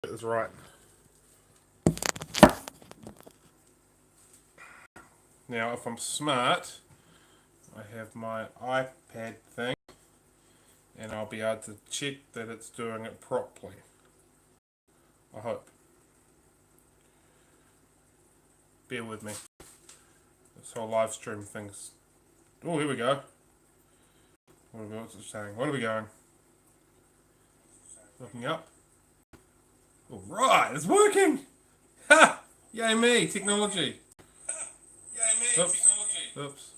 It was right. Now, if I'm smart, I have my iPad thing, and I'll be able to check that it's doing it properly. I hope. Bear with me. This whole live stream thing's. Oh, here we go. What's it saying? What are we going? Looking up. All right, it's working. Ha! Yay me, technology. Oops. Oops.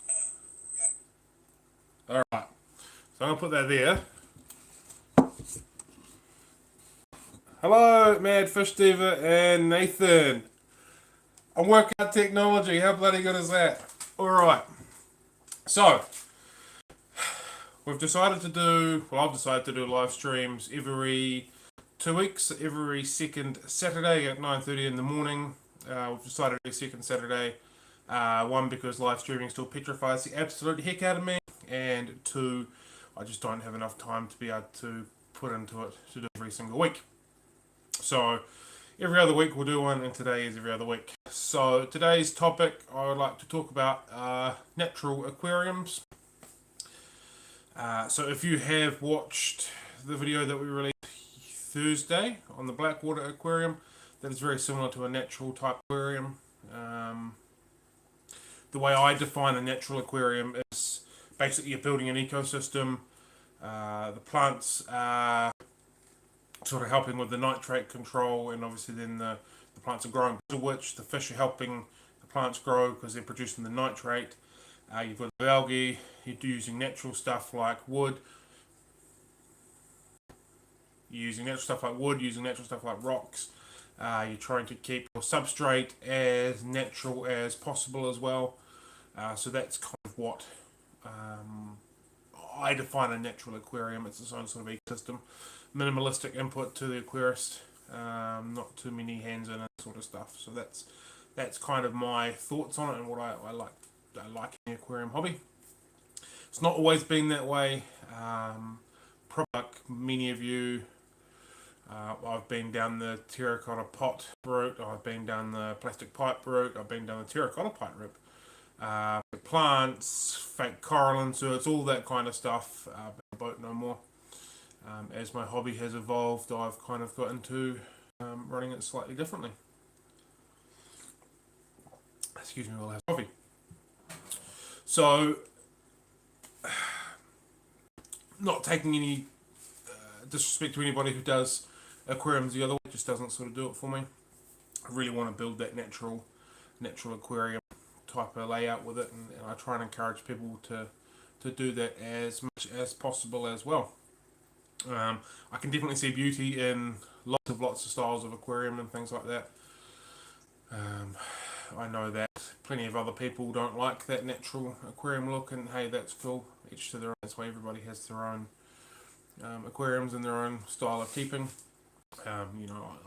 All right. So I'll put that there. Hello, Mad Fish Diva and Nathan. I'm working out technology. How bloody good is that? All right. So we've decided to do. Well, I've decided to do live streams every 2 weeks, every second Saturday at 9:30 in the morning. We've decided every second Saturday. One, because live streaming still petrifies the absolute heck out of me, and two, I just don't have enough time to be able to put into it to do every single week. So every other week we'll do one, and today is every other week. So today's topic, I would like to talk about natural aquariums. So if you have watched the video that we released Thursday on the Blackwater Aquarium, that is very similar to a natural type aquarium. The way I define a natural aquarium is basically you're building an ecosystem. The plants are sort of helping with the nitrate control, and obviously then the plants are growing, to which the fish are helping the plants grow because they're producing the nitrate. You've got the algae, you're using natural stuff like wood, using natural stuff like rocks. You're trying to keep your substrate as natural as possible as well. So that's kind of what I define a natural aquarium. It's its own sort of ecosystem. Minimalistic input to the aquarist, not too many hands in it, sort of stuff. So that's kind of my thoughts on it and what I like in the aquarium hobby. It's not always been that way. Probably like many of you, I've been down the terracotta pot route, I've been down the plastic pipe route, I've been down the terracotta pipe route. Plants, fake coral inserts, all that kind of stuff. But boat no more. As my hobby has evolved, I've kind of got into running it slightly differently. Excuse me while I have coffee. So, not taking any disrespect to anybody who does aquariums the other way, it just doesn't sort of do it for me. I really want to build that natural aquarium type of layout with it, and I try and encourage people to do that as much as possible as well. I can definitely see beauty in lots of styles of aquarium and things like that. I know that plenty of other people don't like that natural aquarium look, and hey, that's cool. Each to their own. That's why everybody has their own aquariums and their own style of keeping. I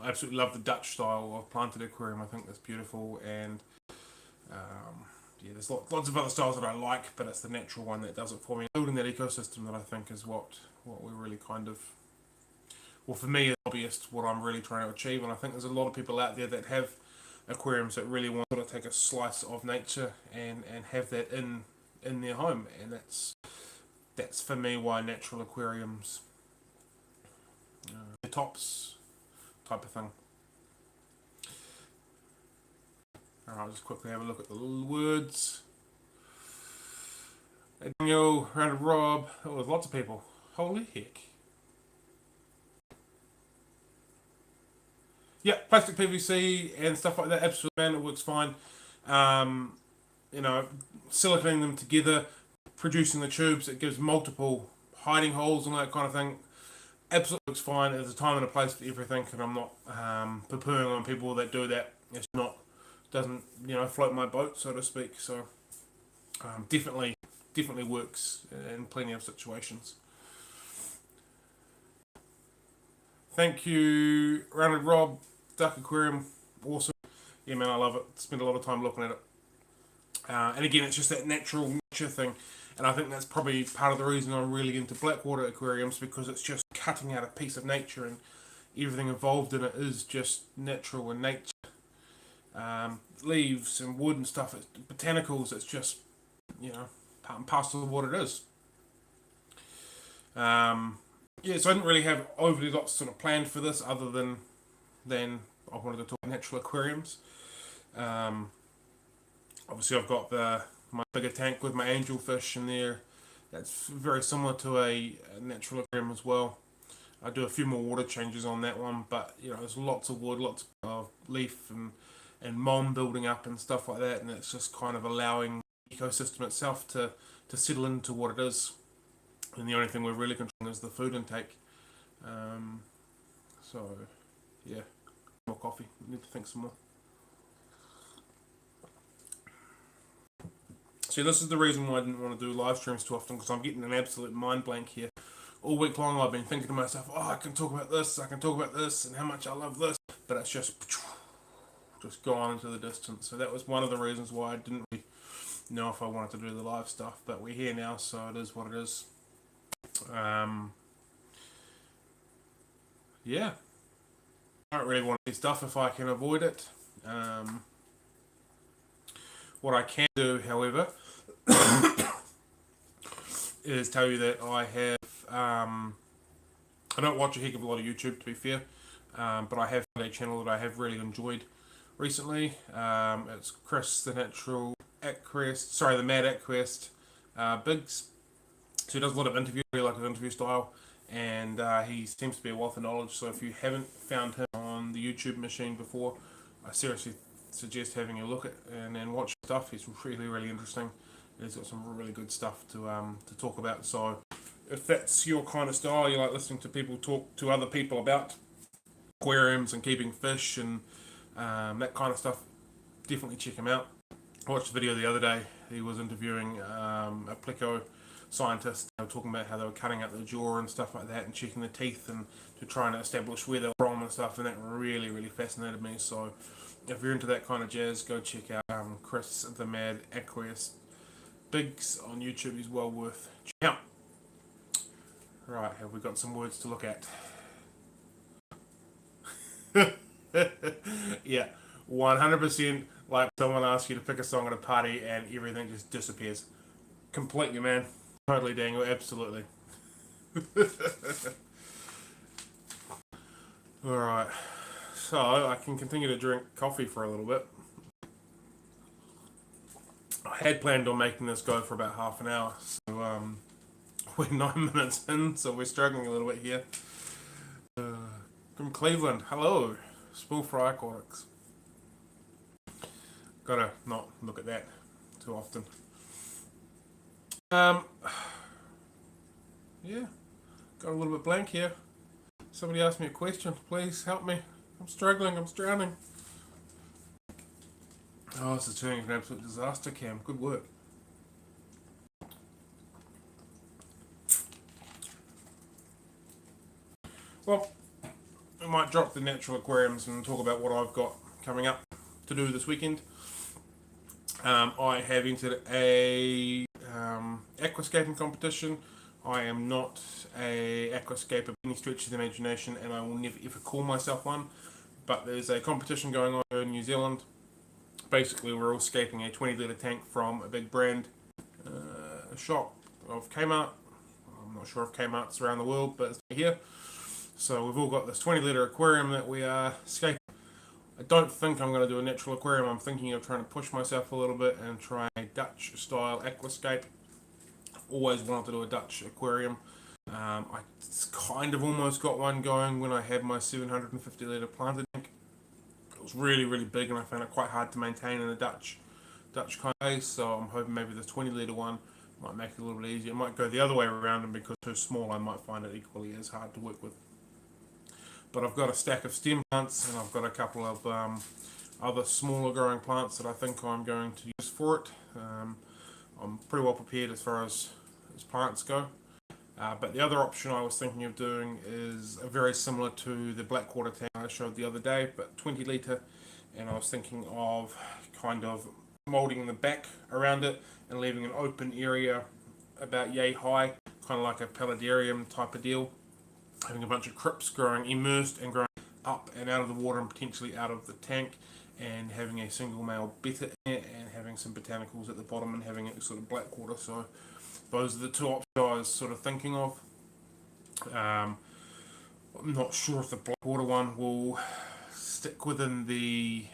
absolutely love the Dutch style of planted aquarium. I think that's beautiful, and there's lots of other styles that I like, but it's the natural one that does it for me. Building that ecosystem that I think is what we're really kind of, well, for me, as a hobbyist, what I'm really trying to achieve. And I think there's a lot of people out there that have aquariums that really want to sort of take a slice of nature and have that in their home, and that's for me why natural aquariums, the tops type of thing. Alright, I'll just quickly have a look at the words. Hey Daniel, Rounded Rob, oh, there's lots of people. Holy heck. Yeah, plastic PVC and stuff like that, absolutely, man, it works fine. Siliconing them together, producing the tubes, it gives multiple hiding holes and that kind of thing. Absolutely works fine. There's a time and a place for everything, and I'm not poo-pooing on people that do that. It's not, doesn't float my boat, so to speak. So definitely works in plenty of situations. Thank you, Rounded Rob, Duck Aquarium, awesome. Yeah, man, I love it. Spend a lot of time looking at it. And again, it's just that natural nature thing. And I think that's probably part of the reason I'm really into Blackwater aquariums, because it's just cutting out a piece of nature everything involved in it is just natural and nature. Leaves and wood and stuff, it's botanicals, it's just, part and parcel of what it is. So I didn't really have overly lots sort of planned for this other than I wanted to talk natural aquariums. Um, Obviously, I've got my bigger tank with my angelfish in there. That's very similar to a natural aquarium as well. I do a few more water changes on that one, but there's lots of wood, lots of leaf and mold building up and stuff like that, and it's just kind of allowing the ecosystem itself to settle into what it is. And the only thing we're really controlling is the food intake. Um, so, yeah, more coffee. Need to think some more. See, this is the reason why I didn't want to do live streams too often, because I'm getting an absolute mind blank here. All week long I've been thinking to myself, oh, I can talk about this, and how much I love this, but it's just gone into the distance. So that was one of the reasons why I didn't really know if I wanted to do the live stuff, but we're here now, so it is what it is. Yeah. I don't really want to do stuff if I can avoid it. What I can do, however, is tell you that I have. I don't watch a heck of a lot of YouTube, to be fair, but I have a channel that I have really enjoyed recently. It's Chris, the Natural Aquarist, sorry, the Mad Aquarist Biggs. So he does a lot of interviews, really like his interview style, and he seems to be a wealth of knowledge. So if you haven't found him on the YouTube machine before, I seriously suggest having a look at and watch stuff. He's really, really interesting. He's got some really good stuff to talk about. So if that's your kind of style, you like listening to people talk to other people about aquariums and keeping fish and that kind of stuff, definitely check him out. I watched a video the other day. He was interviewing a pleco scientist. They were talking about how they were cutting out the jaw and stuff like that and checking the teeth and to try and establish where they're from and stuff, and that really, really fascinated me. So if you're into that kind of jazz, go check out Chris, the Mad Aquarist Biggs on YouTube. He's well worth checking out. Right, have we got some words to look at? Yeah, 100% like someone asks you to pick a song at a party and everything just disappears. Completely, man. Totally, Daniel, absolutely. Alright, so I can continue to drink coffee for a little bit. I had planned on making this go for about half an hour, so we're 9 minutes in, so we're struggling a little bit here. From Cleveland, hello, Spool Fry Aquatics. Gotta not look at that too often. Yeah, got a little bit blank here. Somebody asked me a question. Please help me. I'm struggling. I'm drowning. Oh, this is turning into an absolute disaster, Cam. Good work. Well, I might drop the natural aquariums and talk about what I've got coming up to do this weekend. I have entered a aquascaping competition. I am not a aquascaper by any stretch of the imagination, and I will never ever call myself one. But there's a competition going on in New Zealand. Basically, we're all scaping a 20-litre tank from a big brand shop of Kmart. I'm not sure if Kmart's around the world, but it's here. So we've all got this 20-litre aquarium that we are scaping. I don't think I'm going to do a natural aquarium. I'm thinking of trying to push myself a little bit and try a Dutch style aquascape. Always wanted to do a Dutch aquarium. I kind of almost got one going when I had my 750 litre planted tank. It was really, really big, and I found it quite hard to maintain in a Dutch kind of case. So I'm hoping maybe the 20 litre one might make it a little bit easier. It might go the other way around, and because it's too small, I might find it equally as hard to work with. But I've got a stack of stem plants, and I've got a couple of other smaller growing plants that I think I'm going to use for it. I'm pretty well prepared as far as plants go. But the other option I was thinking of doing is very similar to the Blackwater tank I showed the other day, but 20 litre, and I was thinking of kind of moulding the back around it and leaving an open area about yay high, kind of like a paludarium type of deal. having a bunch of crypts growing immersed and growing up and out of the water and potentially out of the tank, and having a single male betta in it, and having some botanicals at the bottom and having it sort of black water. So those are the two options I was sort of thinking of. I'm not sure if the Blackwater one will stick within the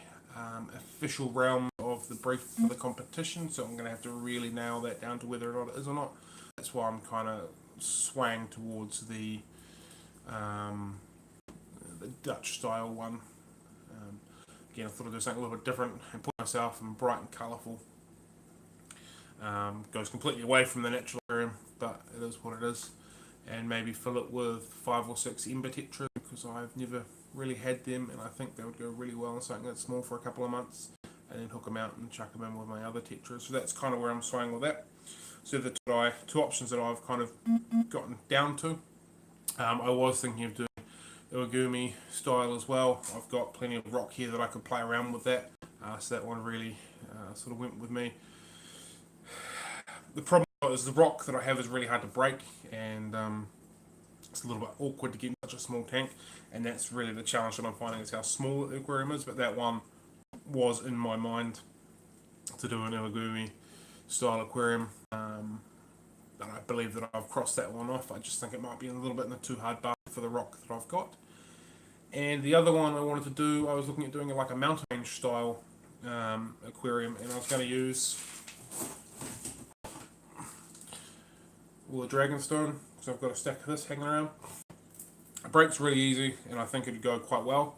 official realm of the brief for the competition, so I'm going to have to really nail that down to whether or not it is or not. That's why I'm kind of swaying towards the Dutch style one. Again, I thought I'd do something a little bit different and put myself in bright and colourful. Goes completely away from the natural aquarium, but it is what it is. And maybe fill it with 5 or 6 ember tetras, because I've never really had them, and I think they would go really well in something that's small for a couple of months, and then hook them out and chuck them in with my other tetras. So that's kind of where I'm swaying with that. So the two options that I've kind of gotten down to. I was thinking of doing Iwagumi style as well. I've got plenty of rock here that I could play around with that, so that one really sort of went with me. The problem is the rock that I have is really hard to break, and it's a little bit awkward to get in such a small tank, and that's really the challenge that I'm finding, is how small the aquarium is. But that one was in my mind to do an Iwagumi style aquarium, and I believe that I've crossed that one off. I just think it might be a little bit in the too hard bar for the rock that I've got. And the other one I wanted to do, I was looking at doing like a mountain range style aquarium, and I was going to use the Dragonstone, because I've got a stack of this hanging around. It breaks really easy, and I think it'd go quite well.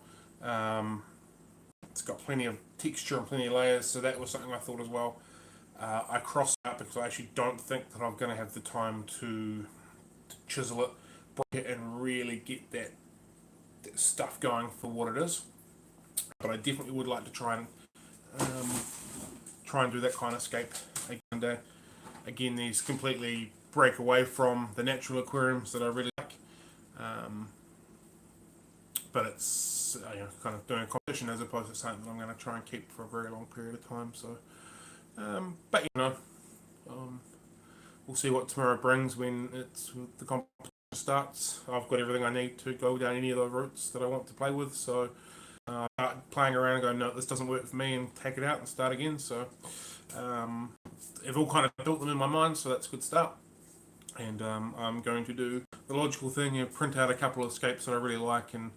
It's got plenty of texture and plenty of layers, so that was something I thought as well. I crossed it out because I actually don't think that I'm going to have the time to chisel it, break it, and really get that stuff going for what it is. But I definitely would like to try and do that kind of scape again. Again, these completely break away from the natural aquariums that I really like. But it's kind of doing a competition as opposed to something that I'm going to try and keep for a very long period of time. So, but we'll see what tomorrow brings when the competition starts. I've got everything I need to go down any of the routes that I want to play with. So, playing around and going, no, this doesn't work for me, and take it out and start again. So, I've all kind of built them in my mind, so that's a good start. And I'm going to do the logical thing and print out a couple of escapes that I really like, and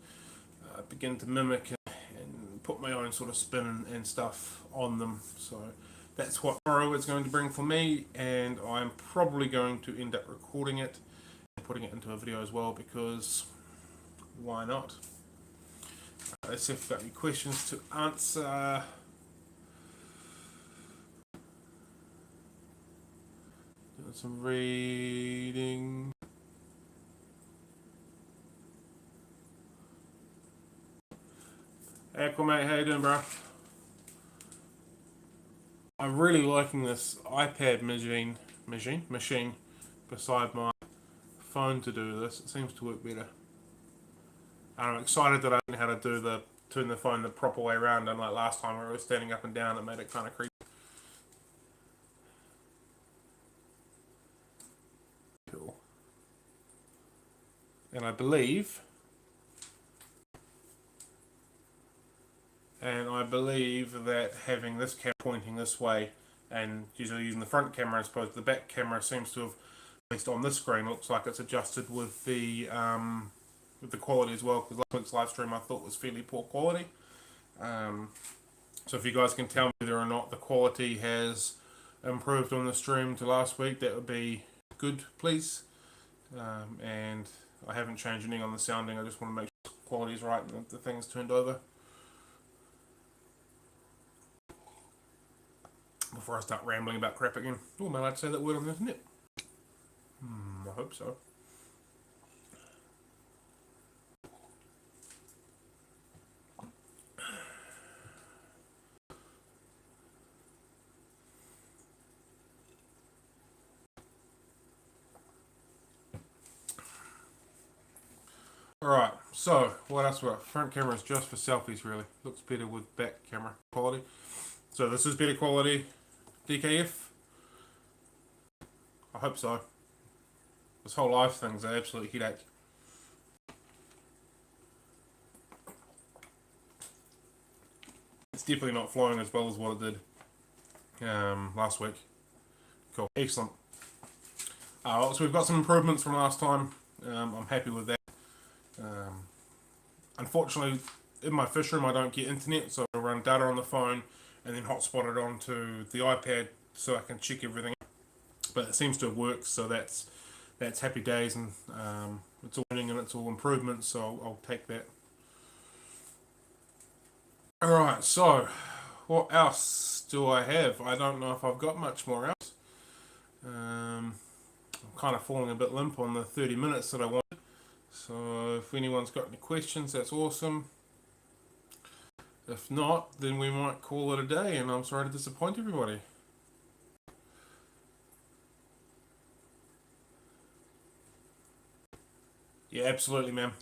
begin to mimic and put my own sort of spin and stuff on them. So that's what tomorrow is going to bring for me, and I'm probably going to end up recording it and putting it into a video as well, because why not? Let's see if I've got any questions to answer. Doing some reading. Hey, cool mate, how you doing, bro? I'm really liking this iPad machine beside my phone to do this. It seems to work better. I'm excited that I know how to turn the phone the proper way around, and like last time where I was standing up and down, it made it kind of creepy. Cool. And I believe that having this camera pointing this way, and usually using the front camera as opposed to the back camera, seems to have, at least on this screen, looks like it's adjusted with the quality as well, because last week's live stream I thought was fairly poor quality. So if you guys can tell me whether or not the quality has improved on the stream to last week, that would be good, please. And I haven't changed anything on the sounding, I just want to make sure the quality is right and the thing's turned over before I start rambling about crap again. Oh, am I allowed to say that word on the internet? I hope so. Alright, so what else we got? Front camera is just for selfies, really. Looks better with back camera quality. So this is better quality DKF. I hope so. This whole live thing's an absolute headache. It's definitely not flowing as well as what it did last week. Cool, excellent. So we've got some improvements from last time. I'm happy with that. Unfortunately, in my fish room I don't get internet, so I run data on the phone and then hotspot it onto the iPad so I can check everything. But it seems to have worked, so that's happy days, and it's all learning and it's all improvements, so I'll take that. Alright, so what else do I have? I don't know if I've got much more else. I'm kind of falling a bit limp on the 30 minutes that I wanted. So if anyone's got any questions, that's awesome. If not, then we might call it a day, and I'm sorry to disappoint everybody. Yeah, absolutely, man.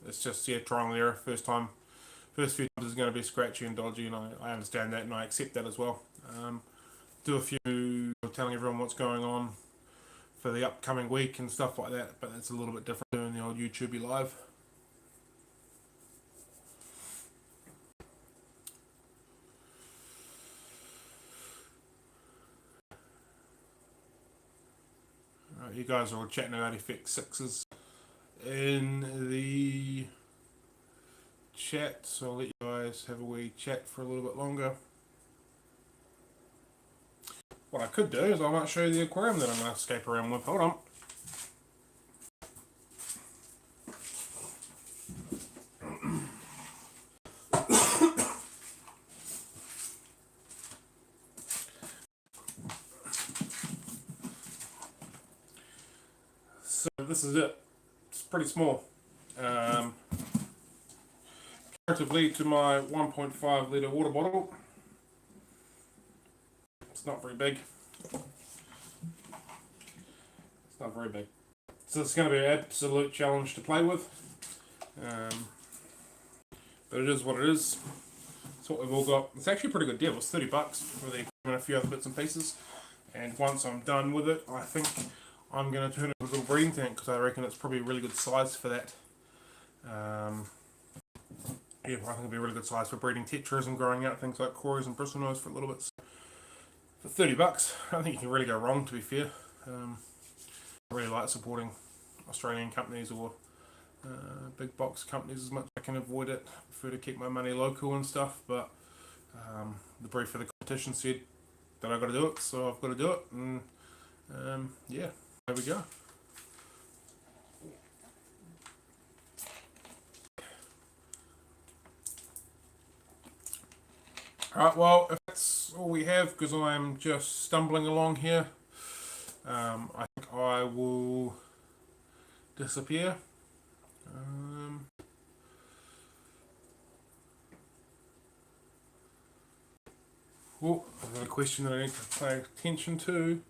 It's just, trial and error. First few times is going to be scratchy and dodgy, and I understand that, and I accept that as well. Do a few telling everyone what's going on for the upcoming week and stuff like that, but it's a little bit different doing the old YouTube live. You guys are all chatting about Effect 6s in the chat, so I'll let you guys have a wee chat for a little bit longer. What I could do is I might show you the aquarium that I'm going to escape around with. Hold on. So this is it. It's pretty small. Comparatively to my 1.5 litre water bottle, it's not very big. It's not very big. So it's going to be an absolute challenge to play with. But it is what it is. It's what we've all got. It's actually a pretty good deal. It's $30 for the and a few other bits and pieces. And once I'm done with it, I think I'm going to turn it into a little breeding tank, because I reckon it's probably a really good size for that. Yeah, I think it'll be a really good size for breeding tetras and growing out things like cories and bristlenose for a little bit. So for $30, I don't think you can really go wrong, to be fair. I really like supporting Australian companies or big box companies as much as I can avoid it. I prefer to keep my money local and stuff, but the brief for the competition said that I've got to do it, so I've got to do it, and yeah, there we go. Alright, well, if that's all we have, because I'm just stumbling along here, I think I will disappear. Oh, I've got a question that I need to pay attention to.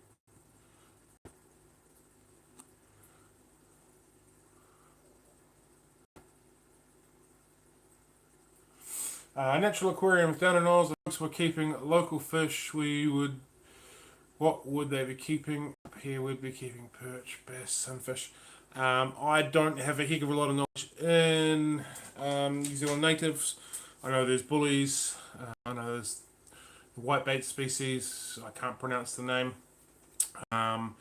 Natural aquariums down in Oz, we're keeping local fish. What would they be keeping? Up here we'd be keeping perch, bass, sunfish. I don't have a heck of a lot of knowledge in New Zealand natives. I know there's bullies. I know there's the whitebait species. I can't pronounce the name. And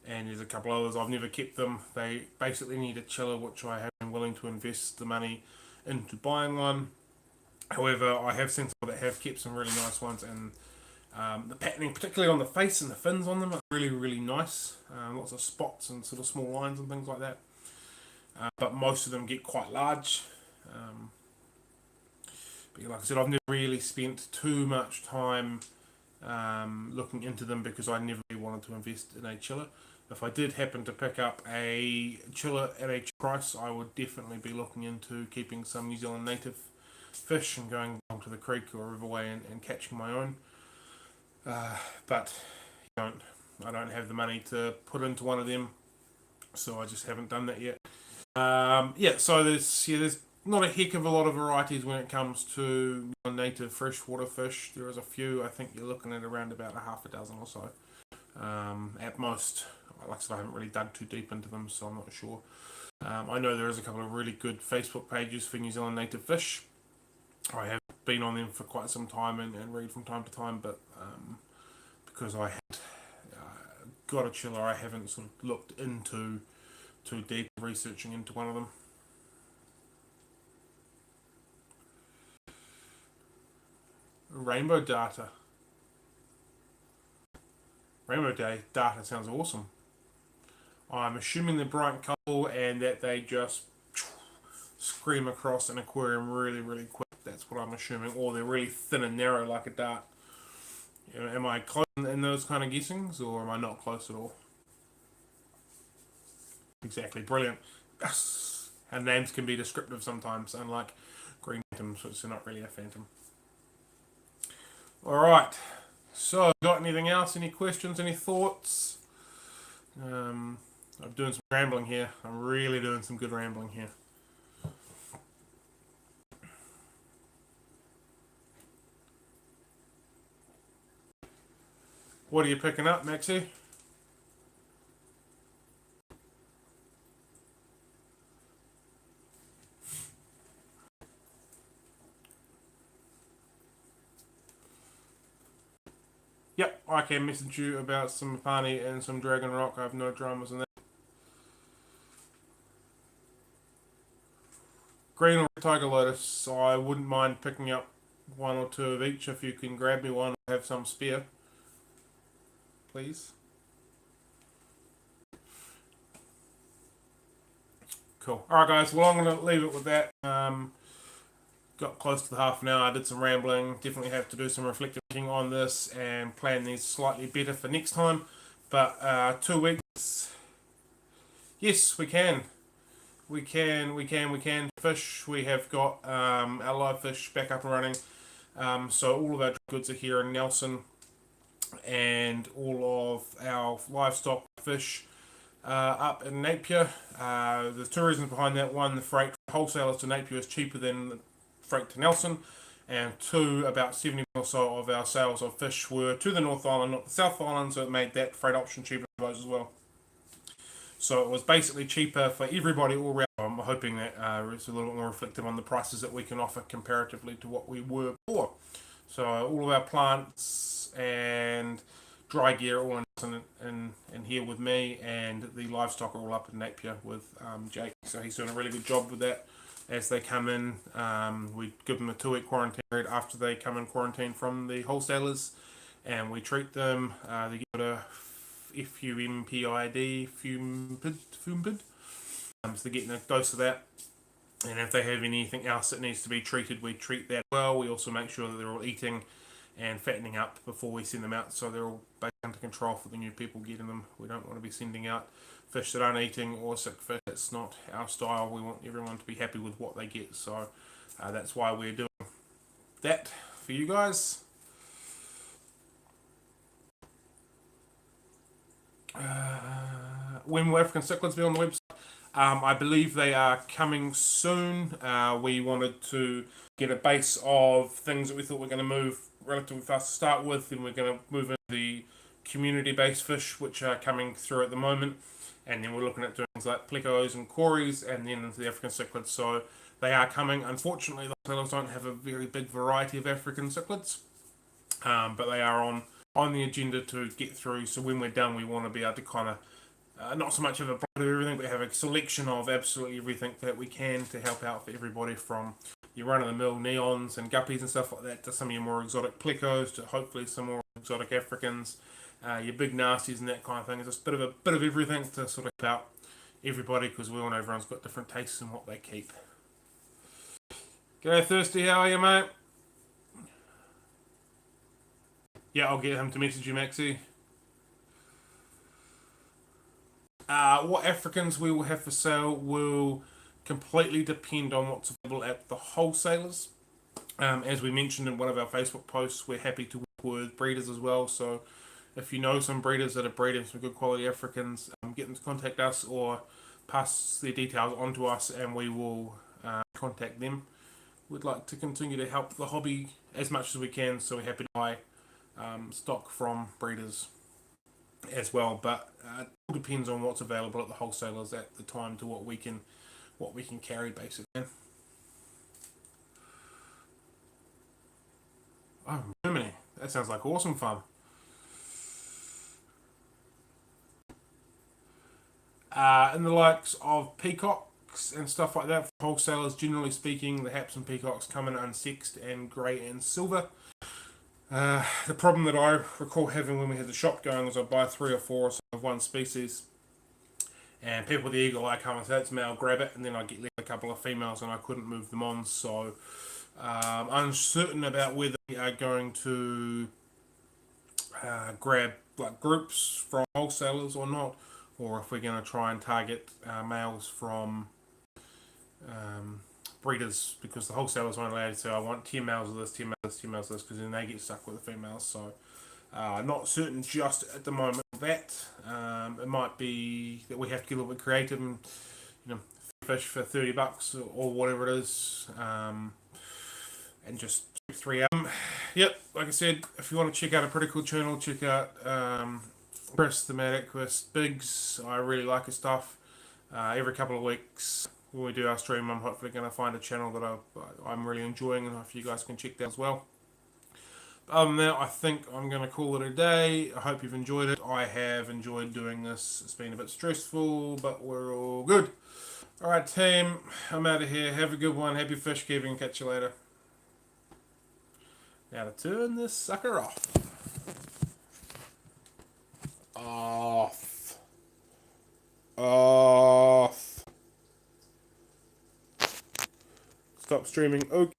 there's a couple others. I've never kept them. They basically need a chiller, which I have been willing to invest the money into buying one. However, I have seen some that have kept some really nice ones, and the patterning, particularly on the face and the fins on them, are really, really nice. Lots of spots and sort of small lines and things like that. But most of them get quite large. But like I said, I've never really spent too much time looking into them, because I never really wanted to invest in a chiller. If I did happen to pick up a chiller at a price, I would definitely be looking into keeping some New Zealand native fish and going down to the creek or riverway and catching my own. But I don't have the money to put into one of them, so I just haven't done that yet. So there's not a heck of a lot of varieties when it comes to native freshwater fish. There is a few. I think you're looking at around about a half a dozen or so at most. Like I said, I haven't really dug too deep into them, so I'm not sure. I know there is a couple of really good Facebook pages for New Zealand native fish. I have been on them for quite some time and read from time to time, but because I had got a chiller, I haven't sort of looked into too deep researching into one of them. Rainbow data. Rainbow Day data sounds awesome. I'm assuming they're bright colour and that they just scream across an aquarium really, really quick. That's what I'm assuming. Or they're really thin and narrow like a dart. Am I close in those kind of guessings, or am I not close at all? Exactly, brilliant. And names can be descriptive sometimes, unlike green phantoms, which are not really a phantom. Alright, so got anything else? Any questions? Any thoughts? I'm doing some rambling here. I'm really doing some good rambling here. What are you picking up, Maxie? Yep, I can message you about some Pani and some Dragon Rock. I have no dramas in that. Green or Tiger Lotus, I wouldn't mind picking up one or two of each if you can grab me one or have some spare, please. Cool. Alright, guys, well, I'm going to leave it with that. Got close to the half an hour. I did some rambling. Definitely have to do some reflective thinking on this and plan these slightly better for next time. But 2 weeks. Yes, we can. We can fish. We have got our live fish back up and running. So all of our goods are here in Nelson, and all of our livestock fish up in Napier. There's two reasons behind that. One, the freight wholesalers to Napier is cheaper than freight to Nelson. And two, about 70 or so of our sales of fish were to the North Island, not the South Island, so it made that freight option cheaper for those as well. So it was basically cheaper for everybody all around. I'm hoping that it's a little bit more reflective on the prices that we can offer comparatively to what we were before. So all of our plants and dry gear all in here with me, and the livestock are all up in Napier with Jake. So he's doing a really good job with that. As they come in, we give them a 2 week quarantine period after they come in quarantine from the wholesalers, and we treat them. They get a FUMPID, FUMPID. So they're getting a dose of that. And if they have anything else that needs to be treated, we treat that well. We also make sure that they're all eating and fattening up before we send them out, so they're all back under control for the new people getting them. We don't want to be sending out fish that aren't eating or sick fish. It's not our style. We want everyone to be happy with what they get, so that's why we're doing that for you guys. When will African cichlids be on the website? I believe they are coming soon. We wanted to get a base of things that we thought were going to move relatively fast to start with, and we're going to move into the community-based fish, which are coming through at the moment. And then we're looking at doing things like plecos and cories, and then into the African cichlids. So they are coming. Unfortunately, the wholesalers don't have a very big variety of African cichlids, but they are on the agenda to get through. So when we're done, we want to be able to kind of not so much of a blend of everything, but have a selection of absolutely everything that we can to help out for everybody, from your run-of-the-mill neons and guppies and stuff like that to some of your more exotic plecos to hopefully some more exotic Africans, your big nasties and that kind of thing. It's just a bit of everything to sort of help out everybody, because we all know everyone's got different tastes in what they keep. G'day Thirsty, how are you, mate? Yeah, I'll get him to message you, Maxie. What Africans we will have for sale will completely depend on what's available at the wholesalers. As we mentioned in one of our Facebook posts, we're happy to work with breeders as well. So if you know some breeders that are breeding some good quality Africans, get them to contact us or pass their details on to us, and we will contact them. We'd like to continue to help the hobby as much as we can, so we're happy to buy stock from breeders as well. But it all depends on what's available at the wholesalers at the time to what we can carry, basically. That sounds like awesome fun. And the likes of peacocks and stuff like that. For wholesalers, generally speaking, the haps and peacocks come in unsexed and grey and silver. The problem that I recall having when we had the shop going was I'd buy 3 or 4 of one species, and people with the eagle eye come and say it's male, grab it, and then I get left a couple of females and I couldn't move them on. So uncertain about whether we are going to grab like groups from wholesalers or not, or if we're going to try and target males from breeders, because the wholesalers won't allow you to say I want 10 males of this, 10 males of this, 10 males of this, because then they get stuck with the females. So not certain just at the moment of that. It might be that we have to get a little bit creative and, you know, fish for $30 or whatever it is, and just 3 Yep, like I said, if you want to check out a pretty cool channel, check out Chris the Mad Aquarist Biggs. I really like his stuff. Every couple of weeks when we do our stream, I'm hopefully going to find a channel that I'm really enjoying, and if you guys can check that as well. Other than that, I think I'm going to call it a day. I hope you've enjoyed it. I have enjoyed doing this. It's been a bit stressful, but we're all good. Alright team, I'm out of here. Have a good one. Happy fish keeping. Catch you later. Now to turn this sucker off. Off. Off. Stop streaming. Okay.